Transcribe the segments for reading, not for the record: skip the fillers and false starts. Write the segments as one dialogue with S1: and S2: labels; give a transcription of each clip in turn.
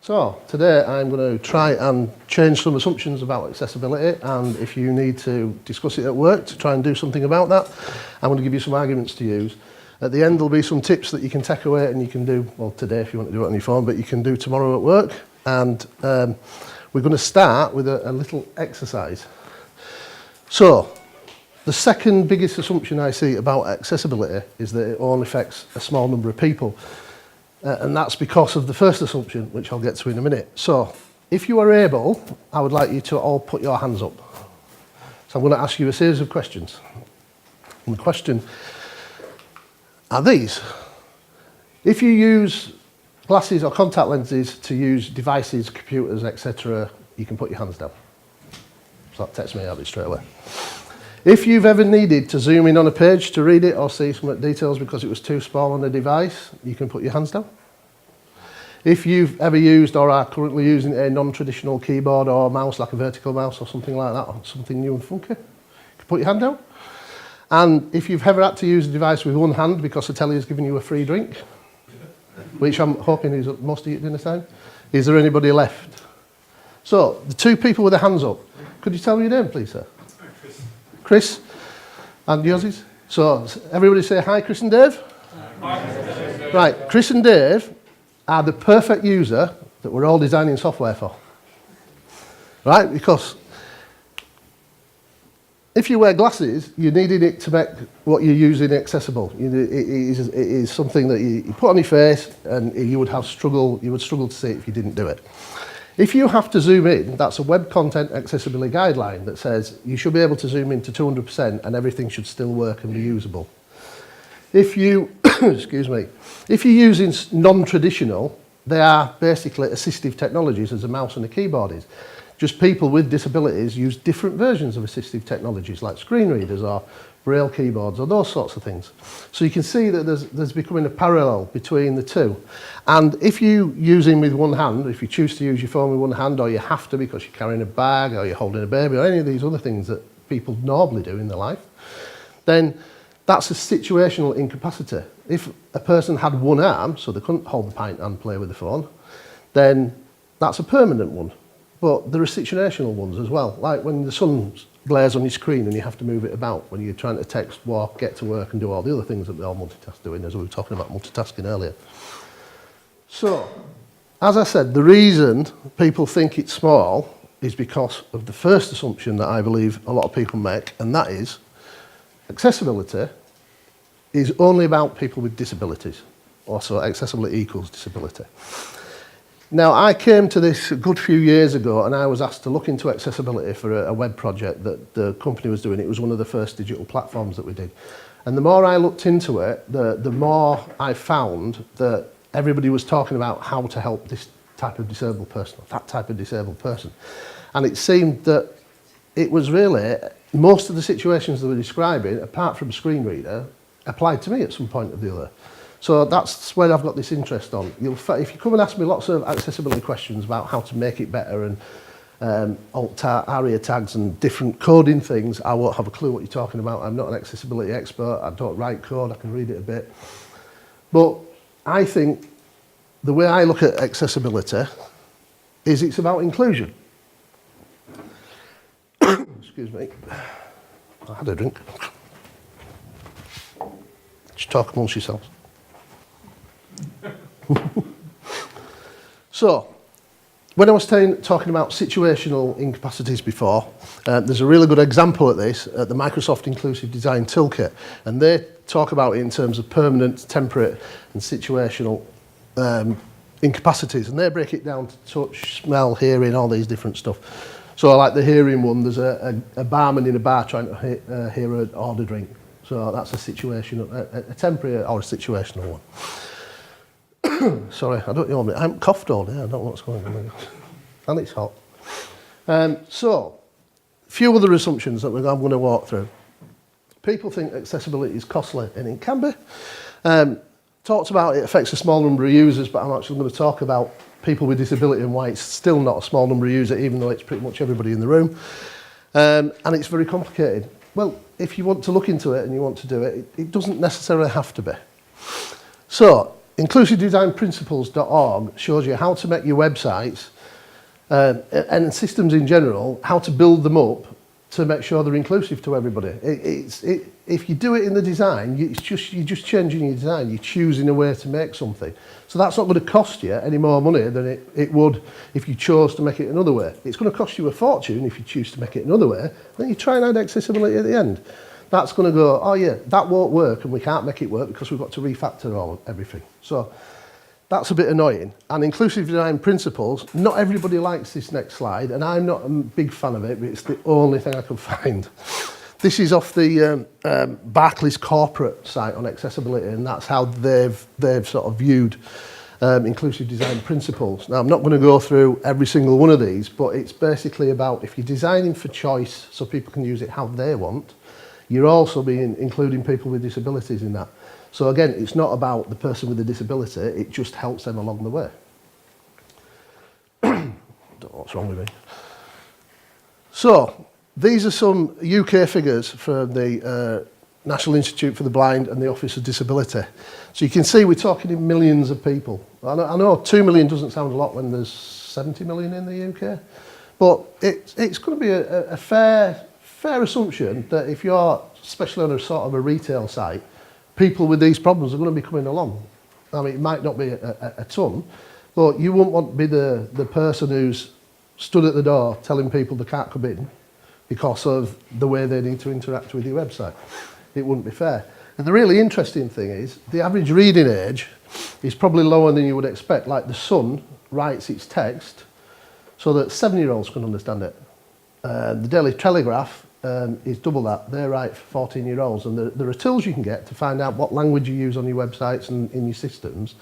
S1: So today I'm going to try and change some assumptions about accessibility, and if you need to discuss it at work to try and do something about that, I'm going to give you some arguments to use. At the end there'll be some tips that you can take away and you can do, well today if you want to do it on your phone, but you can do tomorrow at work. And we're going to start with a little exercise. So the second biggest assumption I see about accessibility is that it only affects a small number of people. And that's because of the first assumption, which I'll get to in a minute. So, if you are able, I would like you to all put your hands up. So I'm going to ask you a series of questions. And the question are these. If you use glasses or contact lenses to use devices, computers, etc., you can put your hands down. So that takes me out of it straight away. If you've ever needed to zoom in on a page to read it or see some details because it was too small on the device, you can put your hands down. If you've ever used or are currently using a non-traditional keyboard or mouse, like a vertical mouse or something like that, or something new and funky, you can put your hand down. And if you've ever had to use a device with one hand because Atelier is giving you a free drink, which I'm hoping is at most of you at dinner time, is there anybody left? So, the two people with their hands up, could you tell me your name, please, sir? Chris, and yours is? So, everybody say hi, Chris and Dave? Hi, Chris and Dave. Right, Chris and Dave are the perfect user that we're all designing software for. Right, because if you wear glasses, you're needing it to make what you're using accessible. It is something that you put on your face and you would struggle to see it if you didn't do it. If you have to zoom in, that's a web content accessibility guideline that says you should be able to zoom in to 200% and everything should still work and be usable. If you, excuse me, if you're using non-traditional, they are basically assistive technologies as a mouse and a keyboard is. Just people with disabilities use different versions of assistive technologies like screen readers or braille keyboards or those sorts of things. So you can see that there's becoming a parallel between the two. And if you using with one hand, if you choose to use your phone with one hand, or you have to because you're carrying a bag or you're holding a baby or any of these other things that people normally do in their life, then that's a situational incapacity. If a person had one arm, so they couldn't hold the pint and play with the phone, then that's a permanent one. But there are situational ones as well, like when the sun glares on your screen and you have to move it about when you're trying to text, walk, get to work and do all the other things that we all multitask doing, as we were talking about multitasking earlier. So, as I said, the reason people think it's small is because of the first assumption that I believe a lot of people make, and that is accessibility is only about people with disabilities. Also, accessibility equals disability. Now, I came to this a good few years ago and I was asked to look into accessibility for a web project that the company was doing. It was one of the first digital platforms that we did. And the more I looked into it, the more I found that everybody was talking about how to help this type of disabled person, or that type of disabled person. And it seemed that it was really, most of the situations they were describing, apart from a screen reader, applied to me at some point or the other. So that's where I've got this interest on. If you come and ask me lots of accessibility questions about how to make it better and ARIA tags and different coding things, I won't have a clue what you're talking about. I'm not an accessibility expert. I don't write code. I can read it a bit. But I think the way I look at accessibility is it's about inclusion. Excuse me. I had a drink. Just talk amongst yourselves. So, when I was talking about situational incapacities before, there's a really good example of this at the Microsoft Inclusive Design Toolkit, and they talk about it in terms of permanent, temporary and situational incapacities, and they break it down to touch, smell, hearing, all these different stuff. So like the hearing one, there's a barman in a bar trying to hear an order drink. So that's a situational, a temporary or a situational one. Sorry, I don't know. I haven't coughed all day. I don't know what's going on. And it's hot. So, a few other assumptions that I'm going to walk through. People think accessibility is costly, and it can be. Talked about it affects a small number of users, but I'm actually going to talk about people with disability and why it's still not a small number of users, even though it's pretty much everybody in the room. And it's very complicated. Well, if you want to look into it and you want to do it, it doesn't necessarily have to be. So, inclusivedesignprinciples.org shows you how to make your websites and systems in general, how to build them up to make sure they're inclusive to everybody. If you do it in the design, you're just changing your design. You're choosing a way to make something. So that's not going to cost you any more money than it would if you chose to make it another way. It's going to cost you a fortune if you choose to make it another way. Then you try and add accessibility at the end. That's going to go, oh yeah, that won't work and we can't make it work because we've got to refactor everything. So that's a bit annoying. And inclusive design principles, not everybody likes this next slide, and I'm not a big fan of it, but it's the only thing I could find. This is off the Barclays corporate site on accessibility, and that's how they've sort of viewed inclusive design principles. Now, I'm not going to go through every single one of these, but it's basically about if you're designing for choice so people can use it how they want, you're also including people with disabilities in that. So again, it's not about the person with a disability, it just helps them along the way. Don't know what's wrong with me. So, these are some UK figures from the National Institute for the Blind and the Office of Disability. So you can see we're talking in millions of people. I know 2 million doesn't sound a lot when there's 70 million in the UK, but it's going to be a fair assumption that if you're, especially on a sort of a retail site, people with these problems are going to be coming along. I mean, it might not be a ton, but you wouldn't want to be the person who's stood at the door telling people they can't come in because of the way they need to interact with your website. It wouldn't be fair. And the really interesting thing is, the average reading age is probably lower than you would expect. Like the Sun writes its text so that 7-year-olds can understand it. The Daily Telegraph is double that. They write for 14-year-olds, and there are tools you can get to find out what language you use on your websites and in your systems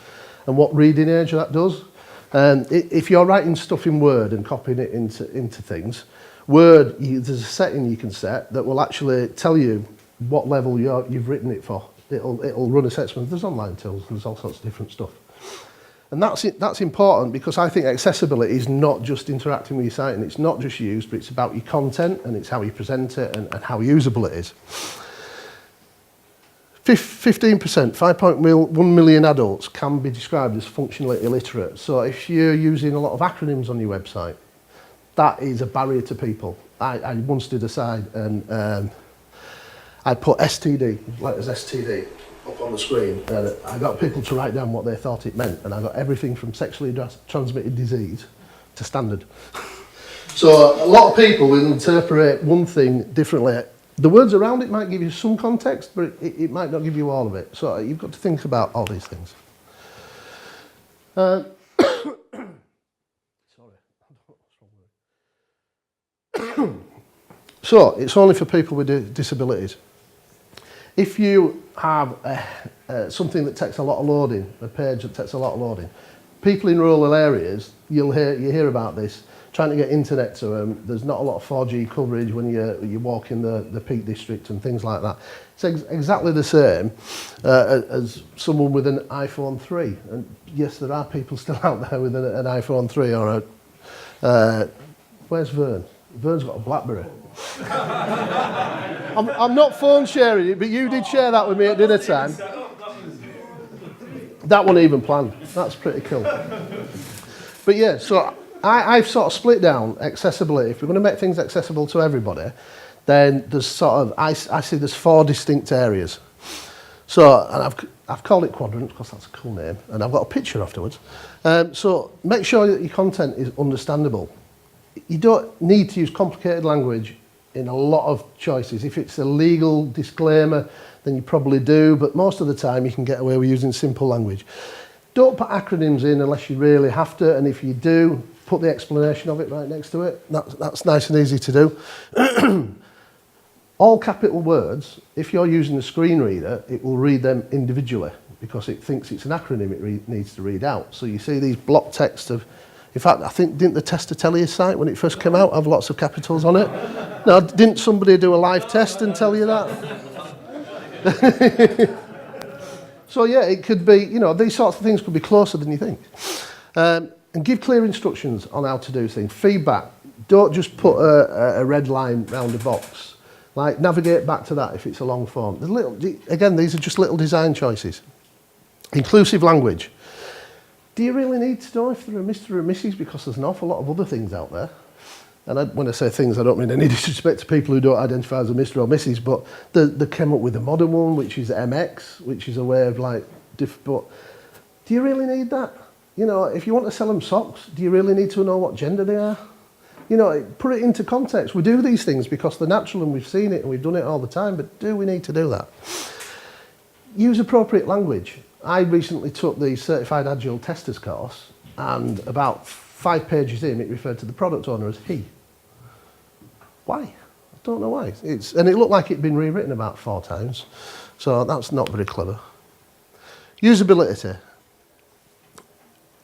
S1: and what reading age that does. If you're writing stuff in Word and copying it into things, Word, there's a setting you can set that will actually tell you what level you've written it for. It'll run assessments. There's online tools, there's all sorts of different stuff. And that's important because I think accessibility is not just interacting with your site and it's not just used, but it's about your content and it's how you present it and how usable it is. 15%, 5.1 million adults can be described as functionally illiterate. So if you're using a lot of acronyms on your website, that is a barrier to people. I once did a site and I put STD, letters STD, up on the screen, and I got people to write down what they thought it meant, and I got everything from sexually transmitted disease to standard. So a lot of people will interpret one thing differently. The words around it might give you some context, but it might not give you all of it. So you've got to think about all these things. Sorry, so it's only for people with disabilities. If you have something that takes a lot of loading, a page that takes a lot of loading, people in rural areas, you hear about this, trying to get internet to them. There's not a lot of 4G coverage when you walk in the Peak District and things like that. It's exactly the same as someone with an iPhone 3. And yes, there are people still out there with an iPhone 3 or a... where's Vern? Vern's got a BlackBerry. I'm not phone sharing it, but you did share that with me at dinner time. That wasn't even planned. That's pretty cool. But yeah, so I've sort of split down accessibility. If we're going to make things accessible to everybody, then there's sort of, I see there's 4 distinct areas. So, and I've called it quadrants because that's a cool name, and I've got a picture afterwards. So make sure that your content is understandable. You don't need to use complicated language in a lot of choices. If it's a legal disclaimer, then you probably do, but most of the time you can get away with using simple language. Don't put acronyms in unless you really have to, and if you do, put the explanation of it right next to it. That's nice and easy to do. All capital words, if you're using a screen reader, it will read them individually because it thinks it's an acronym it needs to read out. So you see these block text of, in fact, I think, didn't the Tester Atelier site, when it first came out, have lots of capitals on it? Now, didn't somebody do a live test and tell you that? So yeah, it could be, you know, these sorts of things could be closer than you think. And give clear instructions on how to do things. Feedback. Don't just put a red line round a box. Like, navigate back to that if it's a long form. Again, these are just little design choices. Inclusive language. Do you really need to know if they're a Mr. or a Mrs.? Because there's an awful lot of other things out there. And when I say things, I don't mean any disrespect to people who don't identify as a Mr. or Mrs., but they came up with a modern one, which is MX, which is a way of like, but do you really need that? You know, if you want to sell them socks, do you really need to know what gender they are? You know, put it into context. We do these things because they're natural and we've seen it and we've done it all the time, but do we need to do that? Use appropriate language. I recently took the Certified Agile Testers course, and about 5 pages in, it referred to the product owner as he. Why? I don't know why. And it looked like it'd been rewritten about 4 times, so that's not very clever. Usability.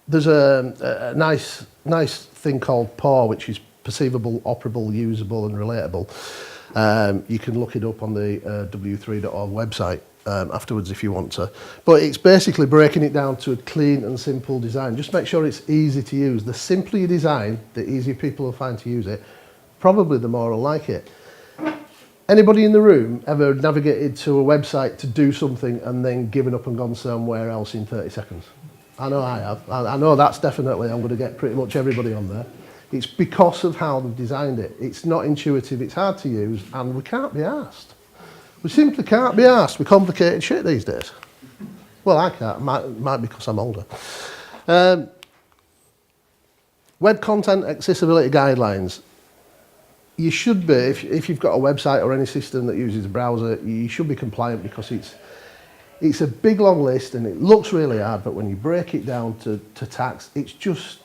S1: There's a nice thing called PAW, which is perceivable, operable, usable, and relatable. You can look it up on the w3.org website afterwards if you want to. But it's basically breaking it down to a clean and simple design. Just make sure it's easy to use. The simpler you design, the easier people will find to use it. Probably the more will like it. Anybody in the room ever navigated to a website to do something and then given up and gone somewhere else in 30 seconds? I know I have. I know that's definitely, I'm going to get pretty much everybody on there. It's because of how they've designed it. It's not intuitive, it's hard to use, and we can't be asked. We simply can't be asked with complicated shit these days. Well, I can't. Might be because I'm older. Web content accessibility guidelines. You should be, if you've got a website or any system that uses a browser, you should be compliant because it's a big long list and it looks really hard, but when you break it down to tax, it's just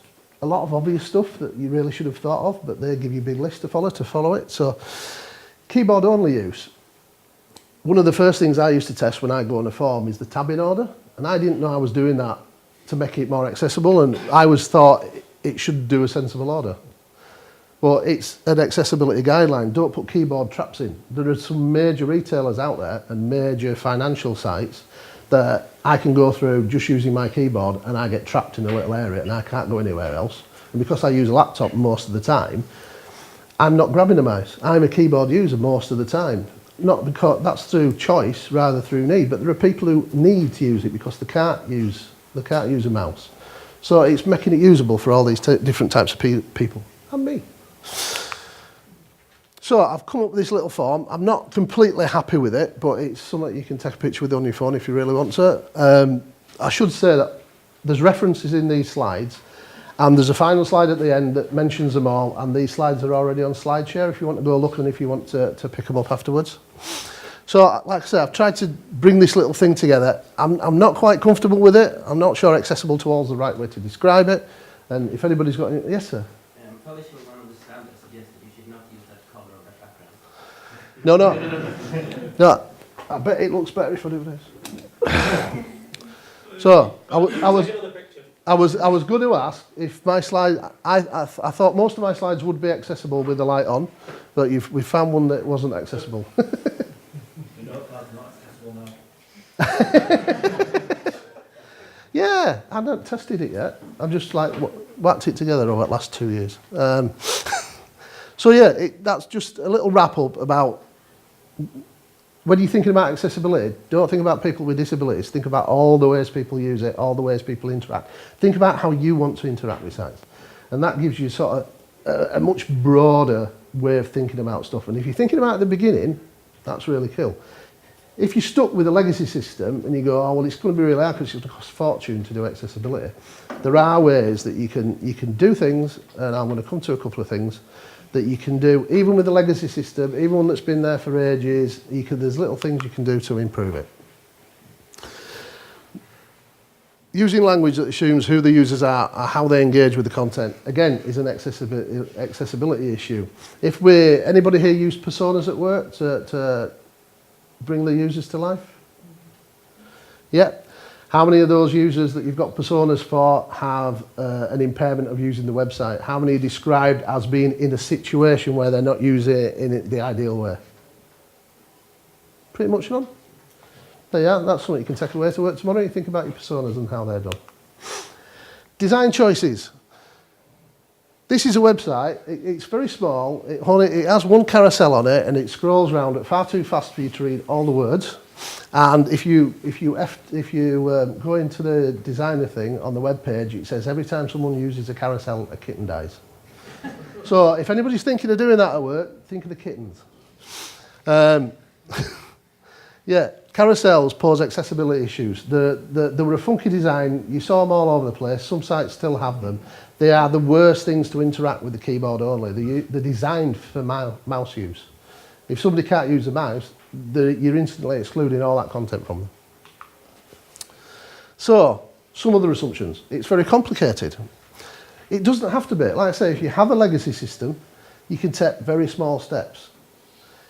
S1: a lot of obvious stuff that you really should have thought of, but they give you a big list to follow it. So keyboard only use. One of the first things I used to test when I go on a form is the tabbing order, and I didn't know I was doing that to make it more accessible, and I always thought it should do a sensible order. But it's an accessibility guideline. Don't put keyboard traps in. There are some major retailers out there and major financial sites that I can go through just using my keyboard and I get trapped in a little area and I can't go anywhere else. And because I use a laptop most of the time, I'm not grabbing a mouse. I'm a keyboard user most of the time. Not because that's through choice rather through need, but there are people who need to use it because they can't use a mouse. So it's making it usable for all these different types of people and me. So I've come up with this little form. I'm not completely happy with it, but it's something you can take a picture with on your phone if you really want to. I should say that there's references in these slides, and there's a final slide at the end that mentions them all, and these slides are already on SlideShare if you want to go look and if you want to pick them up afterwards. So, like I said, I've tried to bring this little thing together. I'm not quite comfortable with it. I'm not sure accessible to all is the right way to describe it. And if anybody's got any... Yes, sir?
S2: Publishing one of the standards suggests that you should not use that colour or that background.
S1: No. I bet it looks better if I do this. So, I was going to ask if my slide... I thought most of my slides would be accessible with the light on, but we found one that wasn't accessible.
S3: That's not accessible now.
S1: Yeah, I haven't tested it yet. I've just like whacked it together over the last 2 years. So yeah, that's just a little wrap up about when you're thinking about accessibility, don't think about people with disabilities. Think about all the ways people use it, all the ways people interact. Think about how you want to interact with science. And that gives you sort of a much broader way of thinking about stuff. And if you're thinking about it at the beginning, that's really cool. If you're stuck with a legacy system and you go, oh, well, it's going to be really hard because it's going to cost a fortune to do accessibility, there are ways that you can do things, and I'm going to come to a couple of things, that you can do, even with a legacy system, even one that's been there for ages, there's little things you can do to improve it. Using language that assumes who the users are how they engage with the content, again, is an accessibility issue. Anybody here use personas at work to bring the users to life? Yeah. How many of those users that you've got personas for have an impairment of using the website? How many are described as being in a situation where they're not using it in the ideal way? Pretty much none. There you are. That's something you can take away to work tomorrow. You think about your personas and how they're done. Design choices. This is a website. It's very small. It has one carousel on it, and it scrolls around at far too fast for you to read all the words. And if you go into the designer thing on the web page, it says every time someone uses a carousel, a kitten dies. So if anybody's thinking of doing that at work, think of the kittens. Yeah, carousels pose accessibility issues. They were a funky design. You saw them all over the place. Some sites still have them. They are the worst things to interact with the keyboard only. They're designed for mouse use. If somebody can't use a mouse, you're instantly excluding all that content from them. So, some other assumptions. It's very complicated. It doesn't have to be. Like I say, if you have a legacy system, you can take very small steps.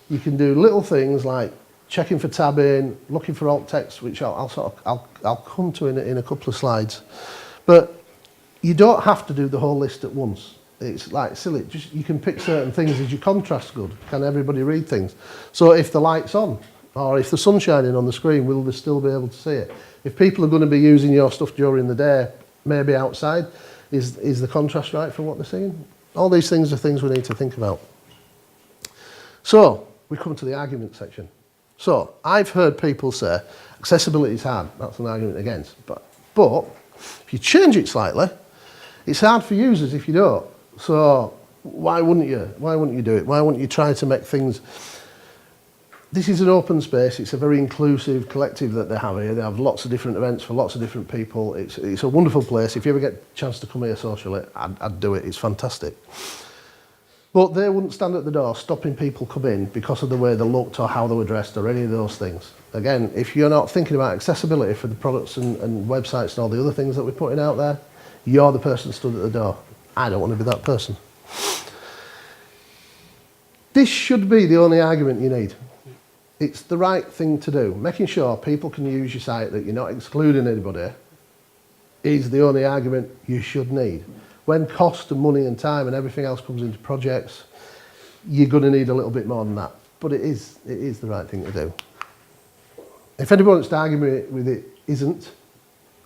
S1: You can do little things like checking for tabbing, looking for alt text, which I'll come to in a couple of slides. But you don't have to do the whole list at once. It's like silly. Just you can pick certain things. Is your contrast good? Can everybody read things? So if the light's on, or if the sun's shining on the screen, will they still be able to see it? If people are going to be using your stuff during the day, maybe outside, is the contrast right for what they're seeing? All these things are things we need to think about. So we come to the argument section. So I've heard people say accessibility is hard. That's an argument against. But if you change it slightly, it's hard for users if you don't. So why wouldn't you? Why wouldn't you do it? Why wouldn't you try to make things... This is an open space. It's a very inclusive collective that they have here. They have lots of different events for lots of different people. It's a wonderful place. If you ever get a chance to come here socially, I'd do it. It's fantastic. But they wouldn't stand at the door stopping people come in because of the way they looked or how they were dressed or any of those things. Again, if you're not thinking about accessibility for the products and websites and all the other things that we're putting out there, you're the person stood at the door. I don't want to be that person. This should be the only argument you need. It's the right thing to do. Making sure people can use your site, that you're not excluding anybody, is the only argument you should need. When cost and money and time and everything else comes into projects, you're going to need a little bit more than that. But it is the right thing to do. If anyone wants to argue with it isn't,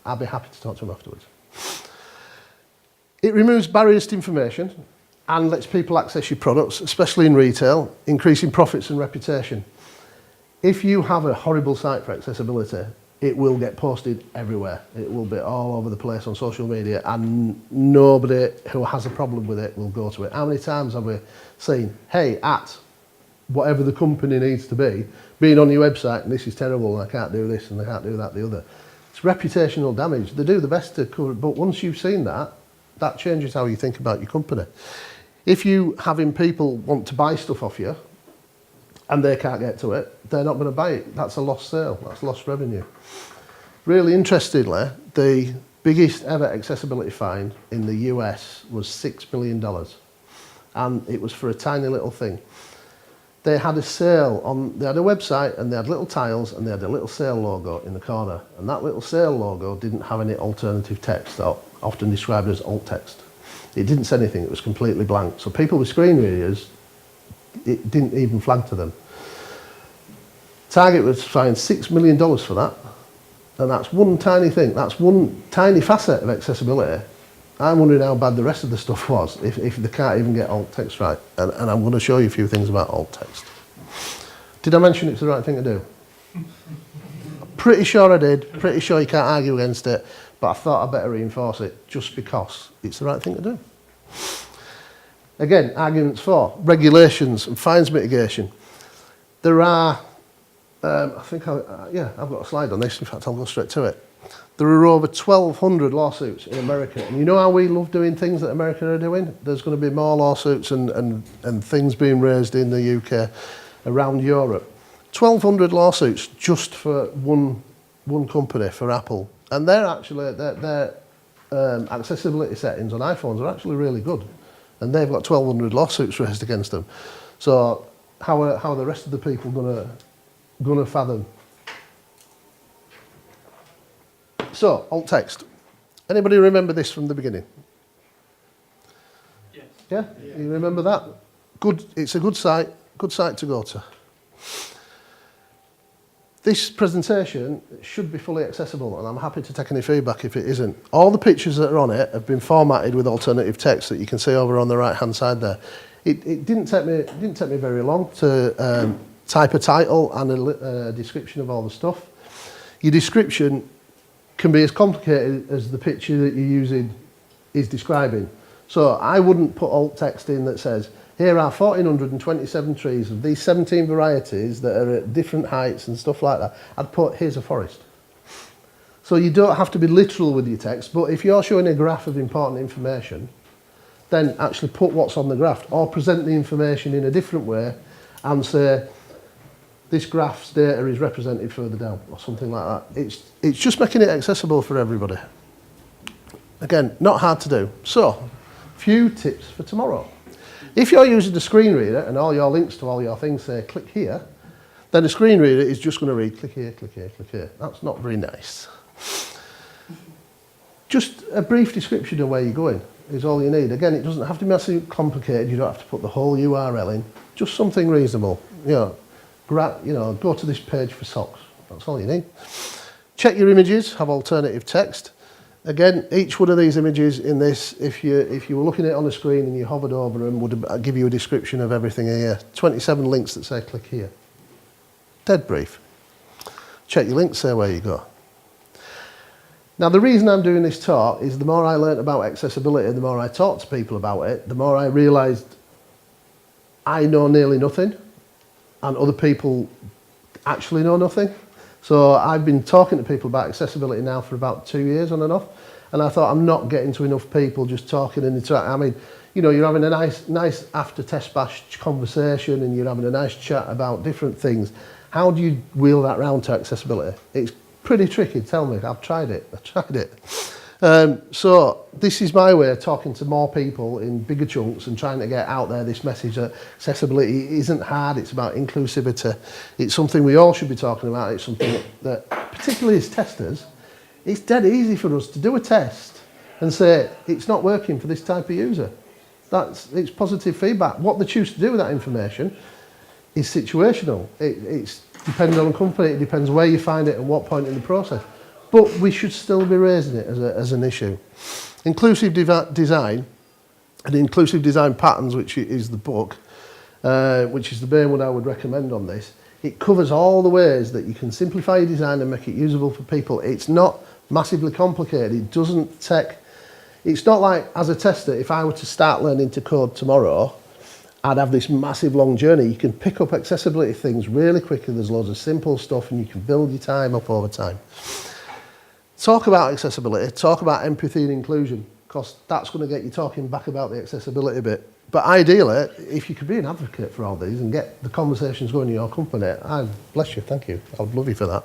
S1: I'll be happy to talk to them afterwards. It removes barriers to information and lets people access your products, especially in retail, increasing profits and reputation. If you have a horrible site for accessibility, it will get posted everywhere. It will be all over the place on social media, and nobody who has a problem with it will go to it. How many times have we seen, hey, at whatever the company needs to be, being on your website, and this is terrible, and I can't do this, and I can't do that, the other. It's reputational damage. They do the best to cover it, but once you've seen that, that changes how you think about your company. If you having people want to buy stuff off you, and they can't get to it, they're not going to buy it. That's a lost sale. That's lost revenue. Really interestingly, the biggest ever accessibility fine in the US was $6 billion. And it was for a tiny little thing. They had a sale they had a website and they had little tiles and they had a little sale logo in the corner. And that little sale logo didn't have any alternative text, or often described as alt text. It didn't say anything, it was completely blank. So people with screen readers, it didn't even flag to them. Target was fined $6 million for that. And that's one tiny thing, that's one tiny facet of accessibility. I'm wondering how bad the rest of the stuff was if they can't even get alt text right. And I'm going to show you a few things about alt text. Did I mention it's the right thing to do? Pretty sure I did, pretty sure you can't argue against it, but I thought I'd better reinforce it just because it's the right thing to do. Again, arguments for regulations and fines mitigation. There are, I've got a slide on this, in fact I'll go straight to it. There are over 1,200 lawsuits in America, and you know how we love doing things that America are doing? There's going to be more lawsuits and things being raised in the UK, around Europe. 1,200 lawsuits just for one company, for Apple. And they're actually, their accessibility settings on iPhones are actually really good. And they've got 1,200 lawsuits raised against them. So how are the rest of the people gonna fathom? So, alt text. Anybody remember this from the beginning?
S2: Yes.
S1: Yeah? You remember that? Good. It's a good site to go to. This presentation should be fully accessible, and I'm happy to take any feedback if it isn't. All the pictures that are on it have been formatted with alternative text that you can see over on the right-hand side there. It didn't take me very long to type a title and a description of all the stuff. Your description can be as complicated as the picture that you're using is describing. So I wouldn't put alt text in that says, here are 1,427 trees of these 17 varieties that are at different heights and stuff like that. I'd put, here's a forest. So you don't have to be literal with your text, but if you're showing a graph of important information, then actually put what's on the graph, or present the information in a different way and say, this graph's data is represented further down, or something like that. It's just making it accessible for everybody. Again, not hard to do. So, few tips for tomorrow. If you're using the screen reader and all your links to all your things say click here, then the screen reader is just going to read click here, click here, click here. That's not very nice. Just a brief description of where you're going is all you need. Again, it doesn't have to be massively complicated. You don't have to put the whole URL in. Just something reasonable. You know, go to this page for socks. That's all you need. Check your images, have alternative text. Again, each one of these images in this, if you were looking at it on the screen and you hovered over them, would give you a description of everything here. 27 links that say click here. Dead brief. Check your links, say where you go. Now, the reason I'm doing this talk is the more I learnt about accessibility, the more I talked to people about it, the more I realised I know nearly nothing and other people actually know nothing. So I've been talking to people about accessibility now for about 2 years on and off, and I thought I'm not getting to enough people just talking and interacting. I mean, you know, you're having a nice after test bash conversation and you're having a nice chat about different things. How do you wheel that round to accessibility? It's pretty tricky, tell me. I've tried it. So this is my way of talking to more people in bigger chunks and trying to get out there this message that accessibility isn't hard, it's about inclusivity. It's something we all should be talking about. It's something that, particularly as testers, it's dead easy for us to do a test and say, it's not working for this type of user. It's positive feedback. What they choose to do with that information is situational. It's depending on the company, it depends where you find it and what point in the process. But we should still be raising it as an issue. Inclusive design and inclusive design patterns, which is the book, which is the main one I would recommend on this. It covers all the ways that you can simplify your design and make it usable for people. It's not massively complicated. It doesn't take, it's not like as a tester, if I were to start learning to code tomorrow, I'd have this massive long journey. You can pick up accessibility things really quickly. There's loads of simple stuff and you can build your time up over time. Talk about accessibility, talk about empathy and inclusion, because that's going to get you talking back about the accessibility bit. But ideally, if you could be an advocate for all these and get the conversations going in your company, I bless you, thank you. I'd love you for that.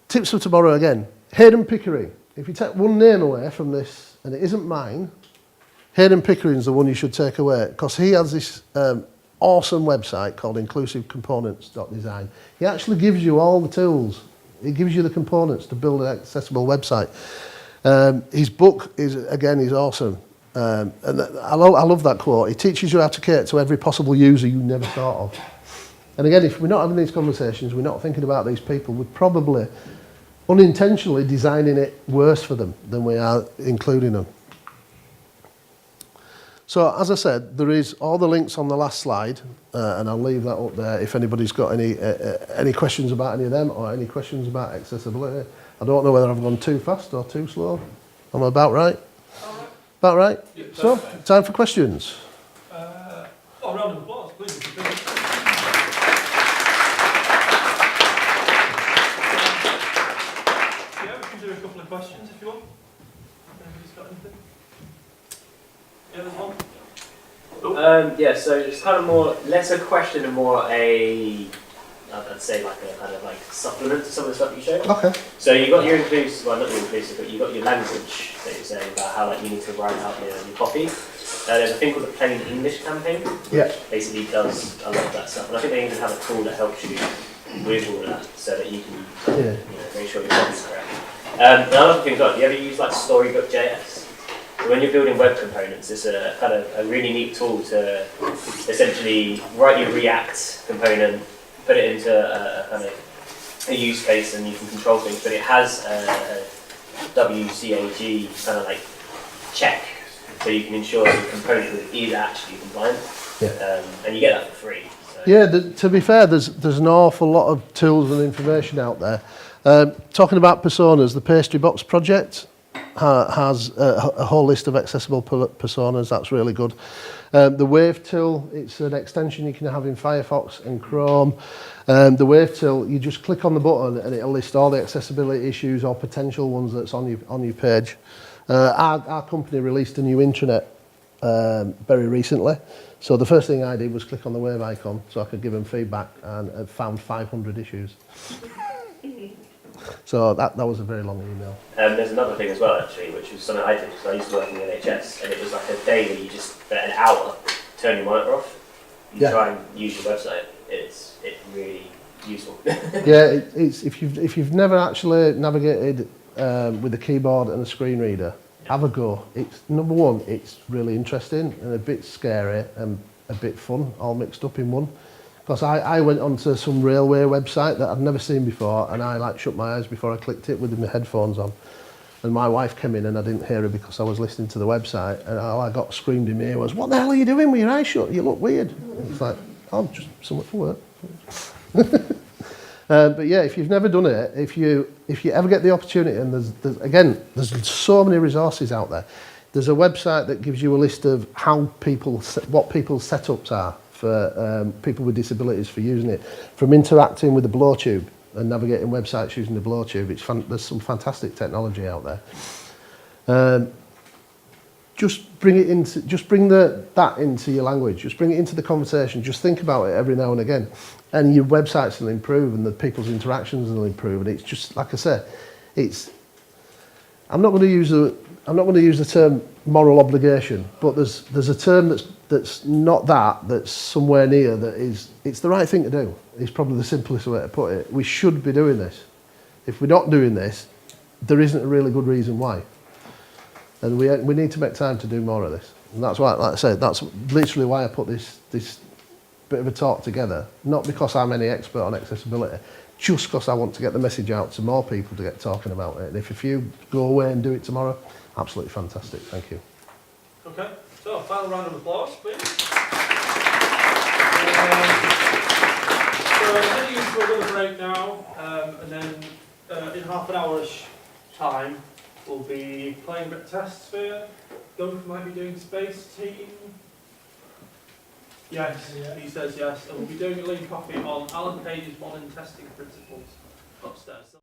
S1: Tips for tomorrow again. Hayden Pickering. If you take one name away from this, and it isn't mine, Hayden Pickering's the one you should take away, because he has this awesome website called inclusivecomponents.design. He actually gives you all the tools. It gives you the components to build an accessible website. His book is awesome. And I love that quote. He teaches you how to cater to every possible user you never thought of. And again, if we're not having these conversations, we're not thinking about these people, we're probably unintentionally designing it worse for them than we are including them. So, as I said, there is all the links on the last slide, and I'll leave that up there if anybody's got any questions about any of them or any questions about accessibility. I don't know whether I've gone too fast or too slow. I'm about right? About right?
S3: Yeah,
S1: so, time for questions.
S3: A round of applause, please. Yeah, we can do a couple of questions if you want. Anybody's got anything? Yeah, there's one.
S2: Yeah, so it's kind of more, less a question and more I'd say like a kind of like supplement to some of the stuff you showed.
S1: Okay.
S2: So you've got your inclusive, well not your inclusive, but you've got your language that you're saying about how like you need to write out your copy. There's a thing called the Plain English campaign, which basically does a lot of that stuff. And I think they even have a tool that helps you with all of that so that you can make sure your copy's correct. Another thing, do you ever use like Storybook.js? When you're building web components, it's a kind of a really neat tool to essentially write your React component, put it into a kind of a use case, and you can control things. But it has a WCAG kind of like check, so you can ensure the component is actually compliant, and you get that for free. So
S1: Yeah, to be fair, there's an awful lot of tools and information out there. Talking about personas, the Pastry Box project has a whole list of accessible personas. That's really good. The Wave tool, it's an extension you can have in Firefox and Chrome. The Wave tool, you just click on the button and it'll list all the accessibility issues or potential ones that's on your page. Our company released a new intranet very recently. So the first thing I did was click on the Wave icon so I could give them feedback, and I found 500 issues. So that was a very long email.
S2: There's another thing as well, actually, which was something I did because I used to work in the NHS, and it was like a day where you just, for an hour, turn your monitor off. You try and use your website. It's really useful.
S1: Yeah, it's if you've never actually navigated with a keyboard and a screen reader, have a go. It's number one, it's really interesting and a bit scary and a bit fun, all mixed up in one. Because I went onto some railway website that I'd never seen before, and I like shut my eyes before I clicked it with my headphones on. And my wife came in and I didn't hear her because I was listening to the website, and all I got screamed in my ear was, "What the hell are you doing with your eyes shut? You look weird." It's like, "Oh, just something for work." But yeah, if you've never done it, if you ever get the opportunity, and there's so many resources out there. There's a website that gives you a list of what people's setups are for people with disabilities for using it, from interacting with the blow tube and navigating websites using the blow tube. There's some fantastic technology out there. Just bring that into your language. Just bring it into the conversation. Just think about it every now and again, and your websites will improve, and the people's interactions will improve. And it's just like I said, I'm not going to use the term moral obligation, but there's a term that's not that's somewhere near it's the right thing to do. It's probably the simplest way to put it. We should be doing this. If we're not doing this, there isn't a really good reason why. And we need to make time to do more of this. And that's why, like I said, that's literally why I put this bit of a talk together. Not because I'm any expert on accessibility, just because I want to get the message out to more people to get talking about it. And if a few go away and do it tomorrow, absolutely fantastic. Thank you.
S3: Okay, so final round of applause, please. So I'm heading into a little break now, and then in half an hour's time, we'll be playing a bit of test sphere. Duncan might be doing space team. Yes, he says yes. And we'll be doing a lead copy on Alan Page's modern testing principles upstairs.